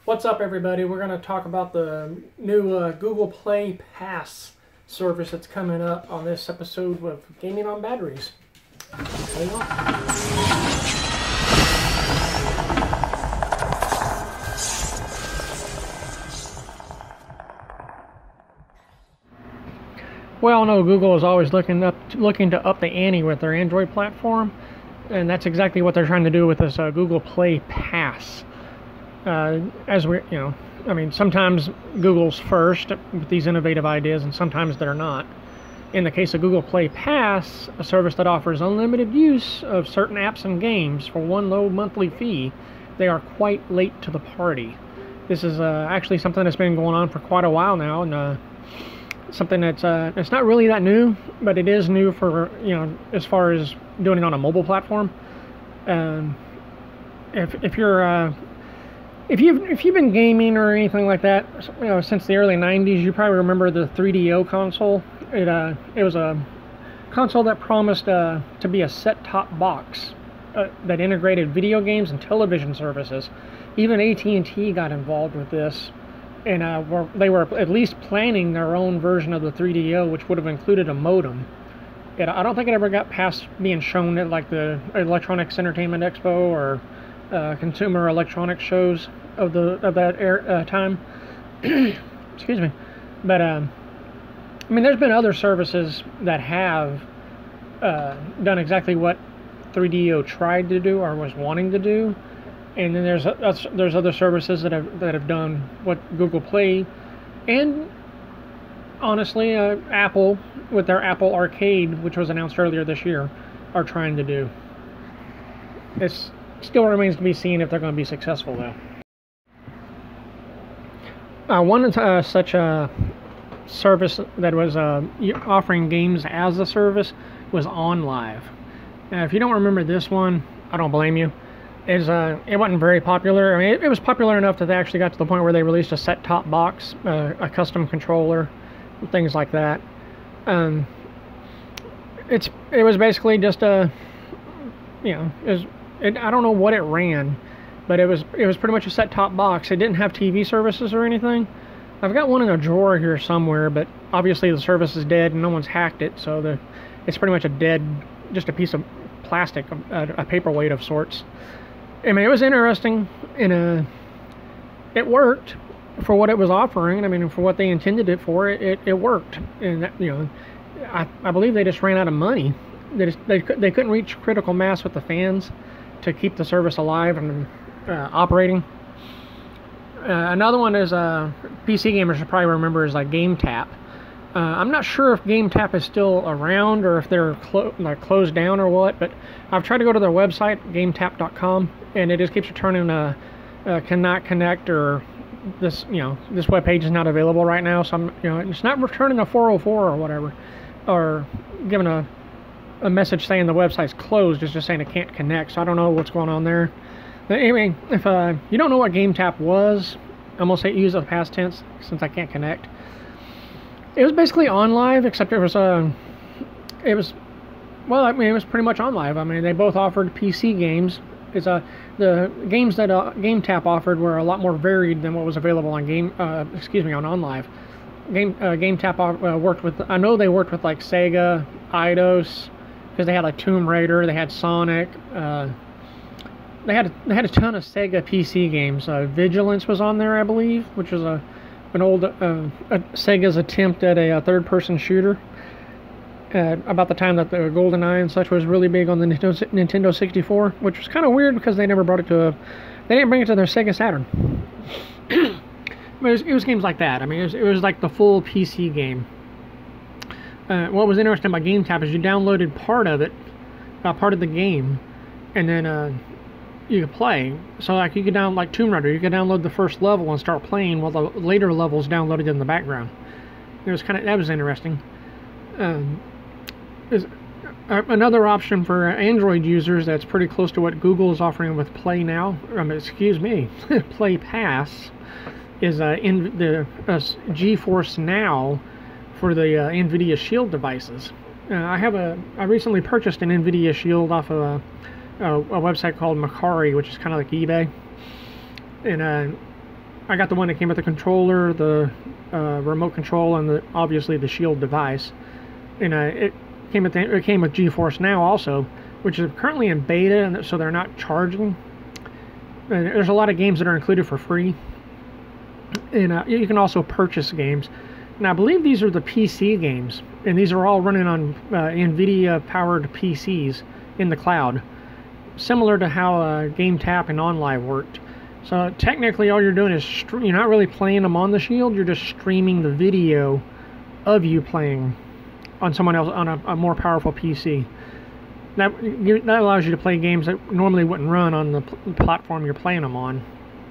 What's up, everybody? We're going to talk about the new Google Play Pass service that's coming up on this episode of Gaming on Batteries. Hang on. Well, no, Google is always looking to up the ante with their Android platform, and that's exactly what they're trying to do with this Google Play Pass. Sometimes Google's first with these innovative ideas, and sometimes they're not. In the case of Google Play Pass, a service that offers unlimited use of certain apps and games for one low monthly fee, they are quite late to the party. This is actually something that's been going on for quite a while now, and something that's it's not really that new, but it is new for, as far as doing it on a mobile platform. If you've been gaming or anything like that, since the early 90s, you probably remember the 3DO console. It was a console that promised to be a set-top box that integrated video games and television services. Even AT&T got involved with this, and they were at least planning their own version of the 3DO, which would have included a modem. I don't think it ever got past being shown at like the Electronics Entertainment Expo or consumer electronics shows of that time. Excuse me. But there's been other services that have done exactly what 3DO tried to do or was wanting to do, and then there's other services that have done what Google Play and honestly Apple with their Apple Arcade, which was announced earlier this year, are trying to do. It still remains to be seen if they're going to be successful, though. One such a service that was offering games as a service was Onlive. Now, if you don't remember this one, I don't blame you. It wasn't very popular. It was popular enough that they actually got to the point where they released a set-top box, a custom controller, things like that. It was basically just I don't know what it ran, but it was pretty much a set-top box. It didn't have TV services or anything. I've got one in a drawer here somewhere, but obviously the service is dead and no one's hacked it, so it's pretty much just a piece of plastic, a paperweight of sorts. It was interesting, and it worked for what it was offering. For what they intended it for, it worked. And I believe they just ran out of money. They couldn't reach critical mass with the fans to keep the service alive and operating. Another one is PC gamers should probably remember is like Gametap. I'm not sure if Gametap is still around or if they're closed down or what, but I've tried to go to their website, gametap.com, and it just keeps returning cannot connect, or this web page is not available right now. So it's not returning a 404 or whatever, or giving a message saying the website's closed. It's just saying it can't connect. So I don't know what's going on there. But anyway, if you don't know what Gametap was, I'm gonna say use the past tense since I can't connect. It was basically Onlive, except it was pretty much Onlive. They both offered PC games. The games that Gametap offered were a lot more varied than what was available on Onlive. Gametap worked with, I know they worked with like Sega, Eidos, because they had like Tomb Raider, they had Sonic, they had a ton of Sega PC games. Vigilance was on there, I believe, which was an old Sega's attempt at a third-person shooter. About the time that the GoldenEye and such was really big on the Nintendo 64, which was kind of weird because they never brought it to they didn't bring it to their Sega Saturn. But it was games like that. It was like the full PC game. What was interesting about Gametap is you downloaded part of the game, and then you could play. So like you could download like Tomb Raider, you could download the first level and start playing while the later levels downloaded in the background. That was interesting. Another option for Android users that's pretty close to what Google is offering with Play Now, Play Pass, is the GeForce Now for the NVIDIA Shield devices. I recently purchased an NVIDIA Shield off of a website called Macari, which is kind of like eBay, and I got the one that came with the controller, the remote control, and obviously the Shield device. And it came with GeForce Now also, which is currently in beta, and so they're not charging. And there's a lot of games that are included for free, and you can also purchase games. Now I believe these are the PC games, and these are all running on NVIDIA-powered PCs in the cloud, similar to how Gametap and Onlive worked. So technically, all you're doing is you're not really playing them on the Shield. You're just streaming the video of you playing on someone else on a more powerful PC. That allows you to play games that normally wouldn't run on the platform you're playing them on.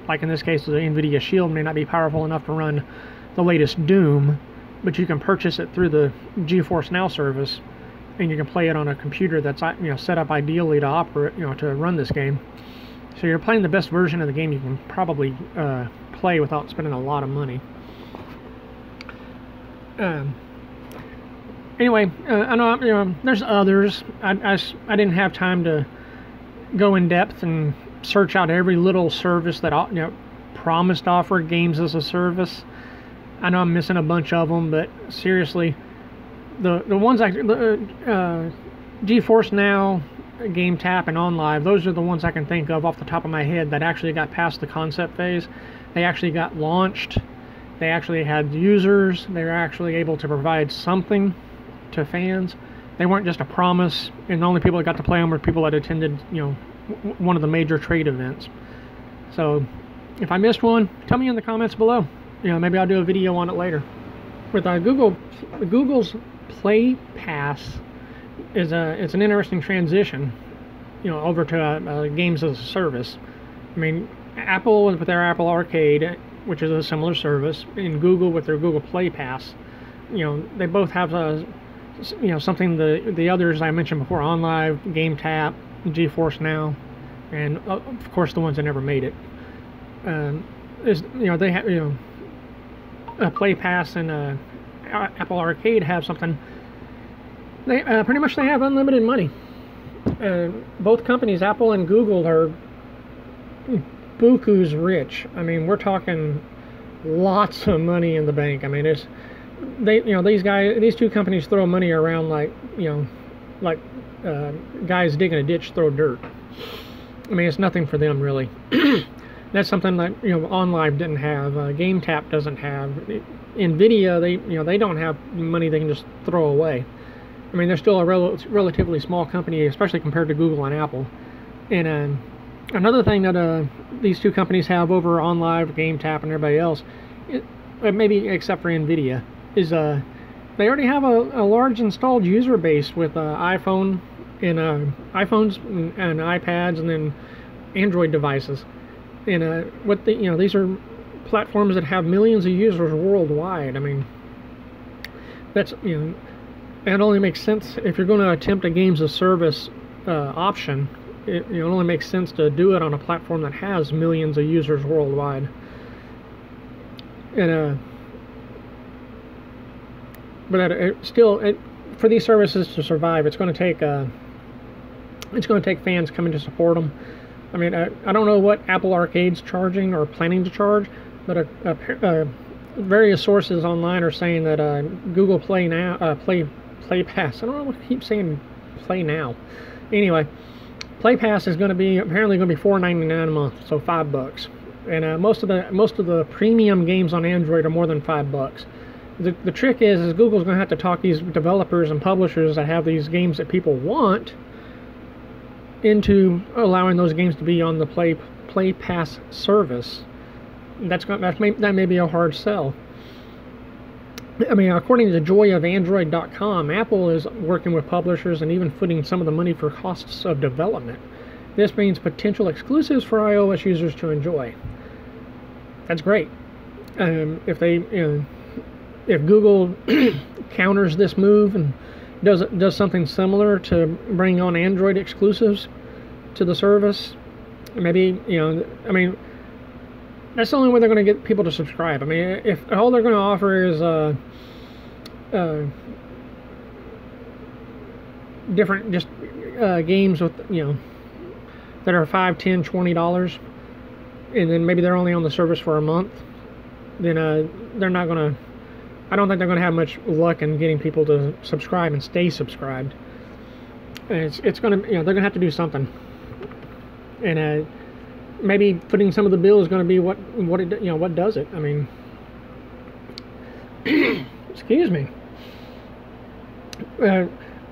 Like in this case, the NVIDIA Shield may not be powerful enough to run the latest Doom, but you can purchase it through the GeForce Now service, and you can play it on a computer that's set up ideally to operate, to run this game. So you're playing the best version of the game you can probably play without spending a lot of money. Anyway, I know there's others. I didn't have time to go in depth and search out every little service that promised to offer games as a service. I know I'm missing a bunch of them, but seriously, the ones GeForce Now, Gametap, and Onlive, those are the ones I can think of off the top of my head that actually got past the concept phase. They actually got launched. They actually had users. They were actually able to provide something to fans. They weren't just a promise, and the only people that got to play them were people that attended, one of the major trade events. So, if I missed one, tell me in the comments below. Maybe I'll do a video on it later. With Google's Play Pass it's an interesting transition, over to games as a service. I mean, Apple with their Apple Arcade, which is a similar service, and Google with their Google Play Pass. They both have something the others I mentioned before: Onlive, Gametap, GeForce Now, and of course the ones that never made it. They have Play Pass and Apple Arcade have something. They pretty much they have unlimited money. Both companies, Apple and Google, are buku's rich. I mean, we're talking lots of money in the bank. I mean, these two companies throw money around like guys digging a ditch throw dirt. I mean, it's nothing for them really. That's something that Onlive didn't have. Gametap doesn't have. NVIDIA, they don't have money they can just throw away. I mean, they're still a relatively small company, especially compared to Google and Apple. And another thing that these two companies have over Onlive, Gametap, and everybody else, maybe except for NVIDIA, is they already have a large installed user base with iPhones and iPads, and then Android devices. And these are platforms that have millions of users worldwide. I mean, that's that only makes sense if you're going to attempt a games as service option. It only makes sense to do it on a platform that has millions of users worldwide. And for these services to survive, it's going to take fans coming to support them. I mean, I don't know what Apple Arcade's charging or planning to charge, but various sources online are saying that Google Play Pass. I don't know what I keep saying Play Now. Anyway, Play Pass is apparently going to be $4.99 a month, so $5. And most of the premium games on Android are more than $5. The trick is Google's going to have to talk these developers and publishers that have these games that people want into allowing those games to be on the Play Pass service. That may be a hard sell. I mean, according to joyofandroid.com, Apple is working with publishers and even footing some of the money for costs of development. This means potential exclusives for iOS users to enjoy. That's great. If Google counters this move and does something similar to bring on Android exclusives to the service, maybe, I mean, that's the only way they're going to get people to subscribe. I mean, if all they're going to offer is different games with that are $5, $10, $20, and then maybe they're only on the service for a month, then they're not gonna. I don't think they're gonna have much luck in getting people to subscribe and stay subscribed. And it's gonna, they're gonna have to do something. And maybe footing some of the bill is gonna be what does it. I mean, excuse me.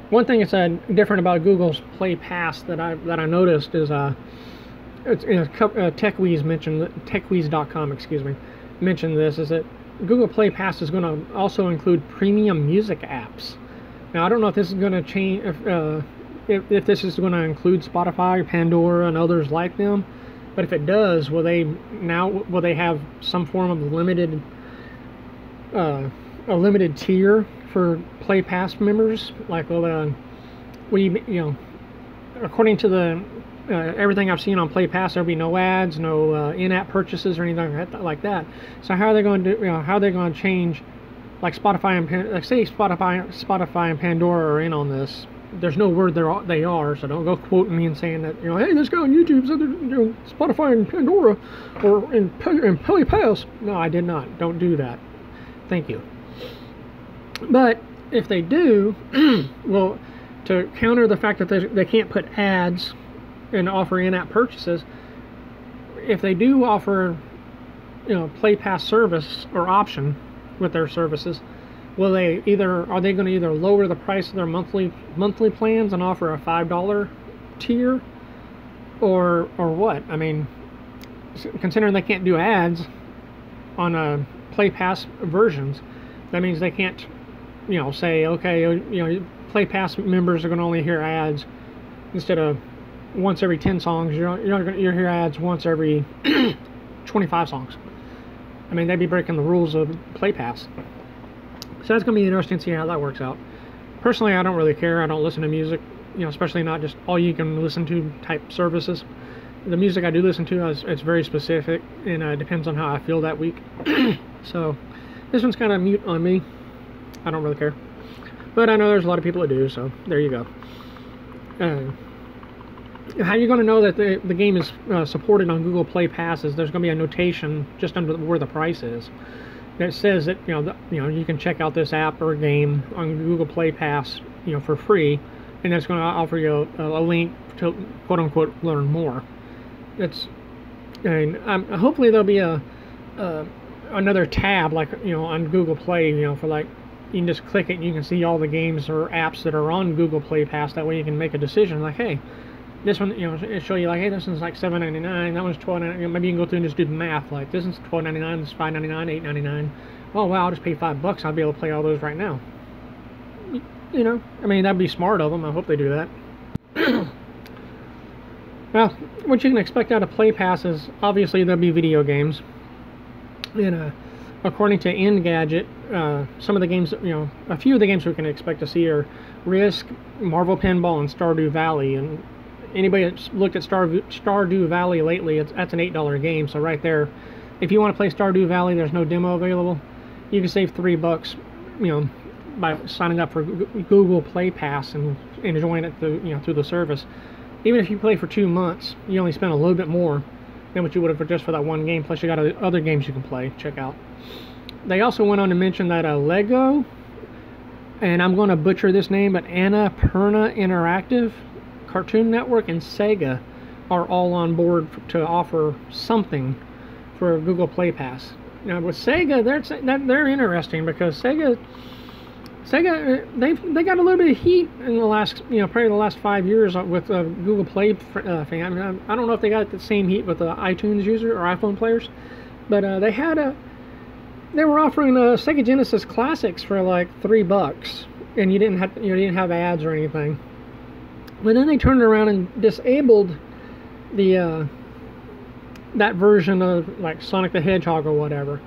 One thing that's different about Google's Play Pass that I noticed is TechWeez.com, excuse me, mentioned this, is that Google Play Pass is going to also include premium music apps. Now I don't know if this is going to change, if this is going to include Spotify, Pandora, and others like them, but if it does, will they have some form of a limited tier for Play Pass members? Like, according to the everything I've seen on Play Pass, there'll be no ads, no in-app purchases or anything like that. So how are they going to do? How are they going to change? Like Spotify and say Spotify and Pandora are in on this. There's no word they are, so don't go quoting me and saying that, hey, this guy on YouTube said that, Spotify and Pandora or in Play Pass. No, I did not. Don't do that. Thank you. But if they do, well, to counter the fact that they can't put ads and offer in-app purchases, if they do offer, Play Pass service or option with their services, are they going to either lower the price of their monthly plans and offer a $5 tier, or what? I mean, considering they can't do ads on Play Pass versions, that means they can't, say, okay, Play Pass members are going to only hear ads instead of once every 10 songs. You're hear ads once every 25 songs. I mean, they'd be breaking the rules of Play Pass. So that's going to be interesting to see how that works out. Personally, I don't really care. I don't listen to music, especially not just all you can listen to type services. The music I do listen to, it's very specific, and it depends on how I feel that week. So this one's kind of mute on me. I don't really care. But I know there's a lot of people that do, so there you go. How you're going to know that the game is supported on Google Play Pass is there's going to be a notation just under where the price is that says that you can check out this app or game on Google Play Pass for free, and it's going to offer you a link to quote unquote learn more. Hopefully there'll be another tab like on Google Play, for like, you can just click it and you can see all the games or apps that are on Google Play Pass. That way you can make a decision like, hey, this one, it'll show you like, hey, this one's like $7.99, that one's $12.99. Maybe you can go through and just do the math, like this is $12.99, this is $5.99, $8.99. Oh wow, I'll just pay $5. I'll be able to play all those right now. I mean, that'd be smart of them. I hope they do that. Well, what you can expect out of Play Pass is obviously there'll be video games. And according to Engadget, some of the games, a few of the games we can expect to see are Risk, Marvel Pinball, and Stardew Valley. And anybody that's looked at Stardew Valley lately, that's an $8 game. So right there, if you want to play Stardew Valley, there's no demo available. You can save $3, by signing up for Google Play Pass and enjoying it through the service. Even if you play for 2 months, you only spend a little bit more than what you would have just for that one game. Plus, you got other games you can play. Check out. They also went on to mention that Lego, and I'm going to butcher this name, but Annapurna Interactive, Cartoon Network, and Sega are all on board to offer something for Google Play Pass. Now with Sega, they're interesting because Sega they got a little bit of heat in the last probably the last 5 years with Google Play thing. I mean, I don't know if they got the same heat with the iTunes user or iPhone players, but they were offering Sega Genesis Classics for like $3, and you didn't have ads or anything. But then they turned around and disabled the that version of like Sonic the Hedgehog or whatever,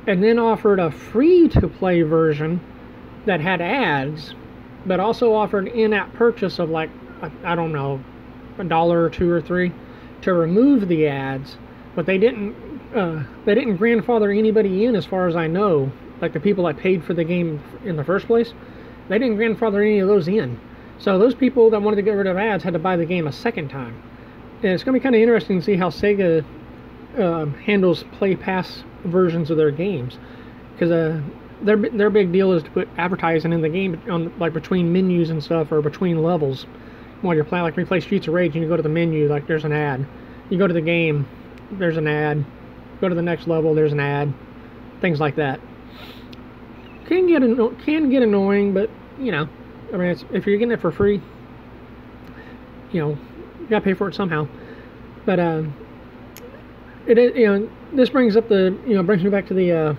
and then offered a free-to-play version that had ads, but also offered in-app purchase of like, I don't know, $1 or $2 or $3 to remove the ads. But they didn't grandfather anybody in, as far as I know. Like the people that paid for the game in the first place, they didn't grandfather any of those in. So those people that wanted to get rid of ads had to buy the game a second time. And it's going to be kind of interesting to see how Sega handles Play Pass versions of their games, because their big deal is to put advertising in the game on, like, between menus and stuff, or between levels while you're playing. Like when you play Streets of Rage and you go to the menu, like there's an ad. You go to the game, there's an ad. Go to the next level, there's an ad. Things like that. Can get annoying, but you know, I mean, if you're getting it for free, you know, you gotta pay for it somehow. But it is, you know, this brings up brings me back to the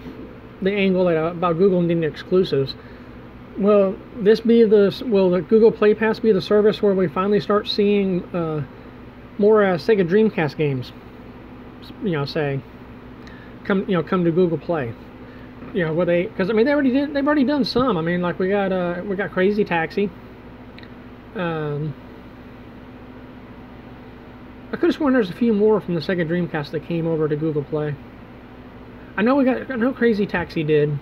angle about Google needing exclusives. Will the Google Play Pass be the service where we finally start seeing more Sega Dreamcast games? You know, say come to Google Play. You know, where because I mean they've already done some. I mean, like we got Crazy Taxi. I could have sworn there's a few more from the Sega Dreamcast that came over to Google Play. I know Crazy Taxi did.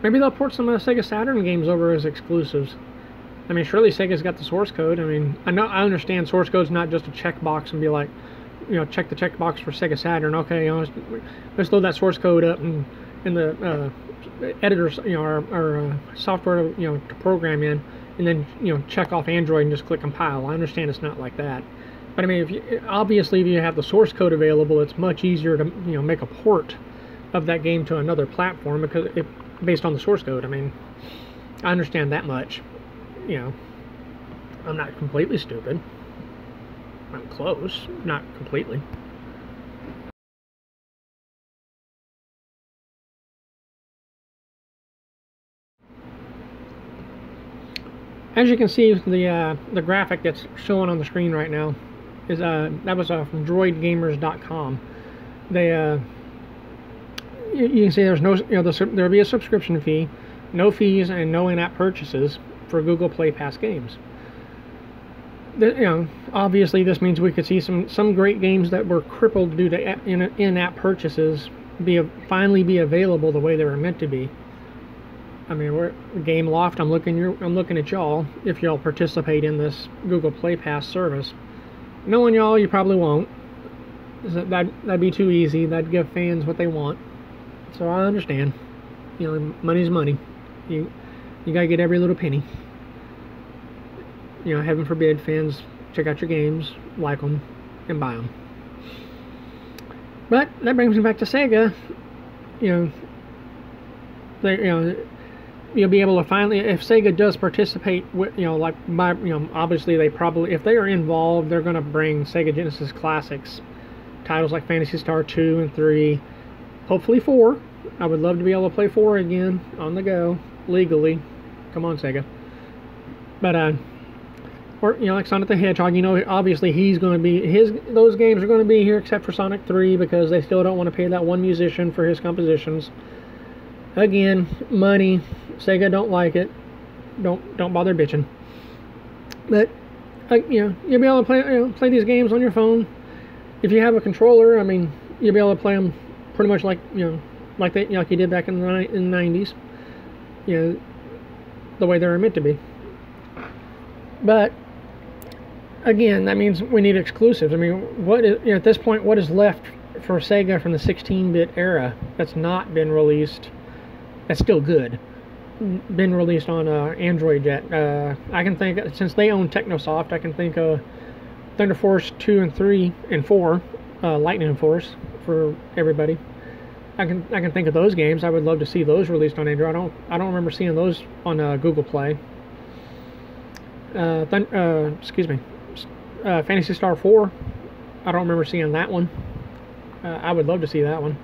Maybe they'll port some of the Sega Saturn games over as exclusives. I mean, surely Sega's got the source code. I mean, I understand source code's not just a checkbox and be like, you know, check the checkbox for Sega Saturn. Okay, you know, let's load that source code up and in the editors, you know, our software, you know, to program in, and then, you know, check off Android and just click compile. I understand it's not like that. But I mean, obviously if you have the source code available, it's much easier to, you know, make a port of that game to another platform because based on the source code. I mean, I understand that much. You know, I'm not completely stupid. I'm close, not completely. As you can see, the graphic that's showing on the screen right now is that was from droidgamers.com. They you can see there's no, you know, there'll be a subscription fee, no fees, and no in-app purchases for Google Play Pass games. You know, obviously this means we could see some great games that were crippled due to in-app purchases finally be available the way they were meant to be. I mean, we're Game Loft. I'm looking at y'all. If y'all participate in this Google Play Pass service, knowing y'all, you probably won't. That'd be too easy. That'd give fans what they want. So I understand. You know, money's money. You gotta get every little penny. You know, heaven forbid fans check out your games, like them, and buy them. But that brings me back to Sega. You know, you'll be able to finally, if Sega does participate, with, you know, like by, you know, obviously they probably, if they are involved, they're going to bring Sega Genesis classics, titles like Phantasy Star 2 and 3, hopefully 4. I would love to be able to play 4 again on the go legally. Come on, Sega. But or, you know, like Sonic the Hedgehog, you know, obviously he's going to be, those games are going to be here except for Sonic 3 because they still don't want to pay that one musician for his compositions. Again, money. Sega don't like it. Don't bother bitching. But you know, you'll be able to play these games on your phone. If you have a controller, I mean, you'll be able to play them pretty much like, you know, like you did back in the 90s. You know, the way they were meant to be. But again, that means we need exclusives. I mean, at this point, what is left for Sega from the 16-bit era that's not been released? That's still good. Been released on Android yet. I can think, since they own Technosoft, I can think of Thunder Force 2 and 3 and 4, Lightning Force for everybody. I can think of those games. I would love to see those released on Android. I don't remember seeing those on Google Play. Excuse me. Phantasy Star 4. I don't remember seeing that one. I would love to see that one.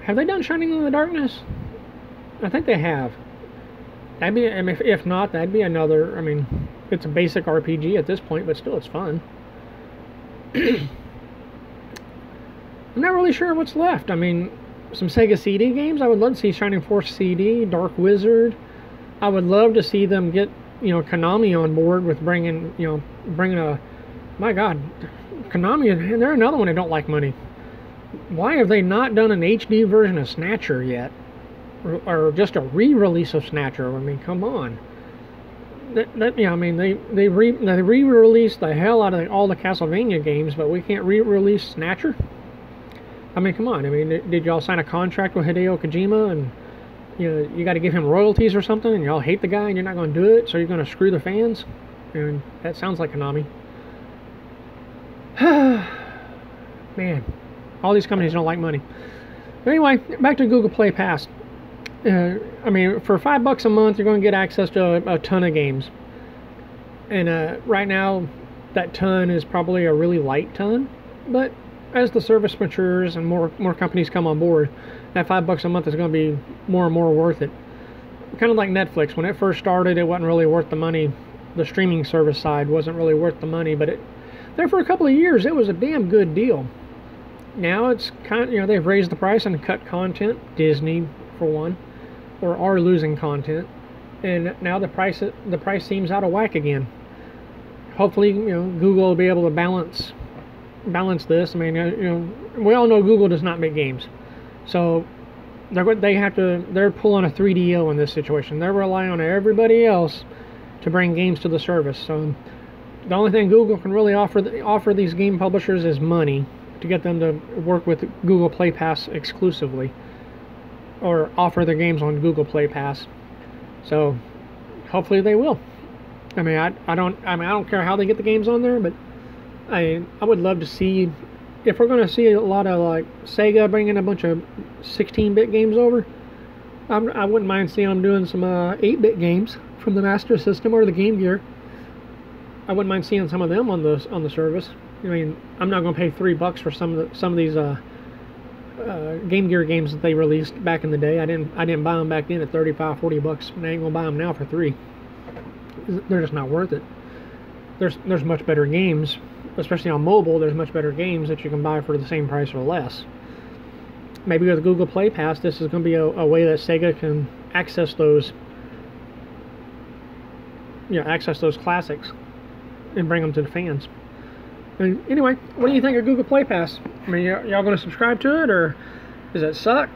Have they done Shining in the Darkness? I think they have. That'd be, I mean, if not, that'd be another. I mean, it's a basic RPG at this point, but still, it's fun. I'm not really sure what's left. I mean, some Sega CD games. I would love to see Shining Force CD, Dark Wizard. I would love to see them get, you know, Konami on board with bringing a. My God, Konami, and they're another one that don't like money. Why have they not done an HD version of Snatcher yet? Or just a re-release of Snatcher? I mean, come on. Yeah, I mean, they re-released the hell out of all the Castlevania games, but we can't re-release Snatcher? I mean, come on. I mean, did y'all sign a contract with Hideo Kojima, and you got to give him royalties or something, and y'all hate the guy and you're not going to do it, so you're going to screw the fans? And that sounds like Konami. Man, all these companies don't like money. But anyway, back to Google Play Pass. I mean, for $5 a month, you're going to get access to a ton of games. And right now, that ton is probably a really light ton. But as the service matures and more companies come on board, that $5 a month is going to be more and more worth it. Kind of like Netflix. When it first started, it wasn't really worth the money. The streaming service side wasn't really worth the money, but there for a couple of years, it was a damn good deal. Now it's kind of, they've raised the price and cut content. Disney, for one, or are losing content, and now the price seems out of whack again. Hopefully, Google will be able to balance this. I mean, we all know Google does not make games, so they're pulling a 3DO in this situation. They're relying on everybody else to bring games to the service. So the only thing Google can really offer these game publishers is money to get them to work with Google Play Pass exclusively, or offer their games on Google Play Pass. So hopefully they will. I mean, I don't care how they get the games on there, but I would love to see, if we're going to see a lot of like Sega bringing a bunch of 16-bit games over. I wouldn't mind seeing them doing some 8-bit games from the Master System or the Game Gear. I wouldn't mind seeing some of them on the service. I mean, I'm not going to pay $3 for some of these Game Gear games that they released back in the day. I didn't buy them back then at $35-40, and I ain't gonna buy them now for $3. They're just not worth it. There's much better games, especially on mobile. There's much better games that you can buy for the same price or less. Maybe with Google Play Pass, this is going to be a way that Sega can access those classics and bring them to the fans. And anyway, what do you think of Google Play Pass? I mean, y'all going to subscribe to it, or does it suck?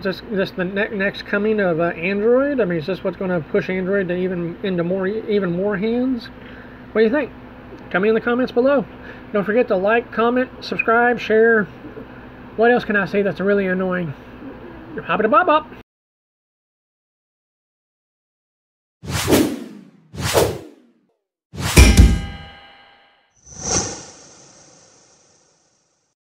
Is this the next coming of Android? I mean, is this what's going to push Android to even more hands? What do you think? Tell me in the comments below. Don't forget to like, comment, subscribe, share. What else can I say that's really annoying? Hop-a-da-bop-bop.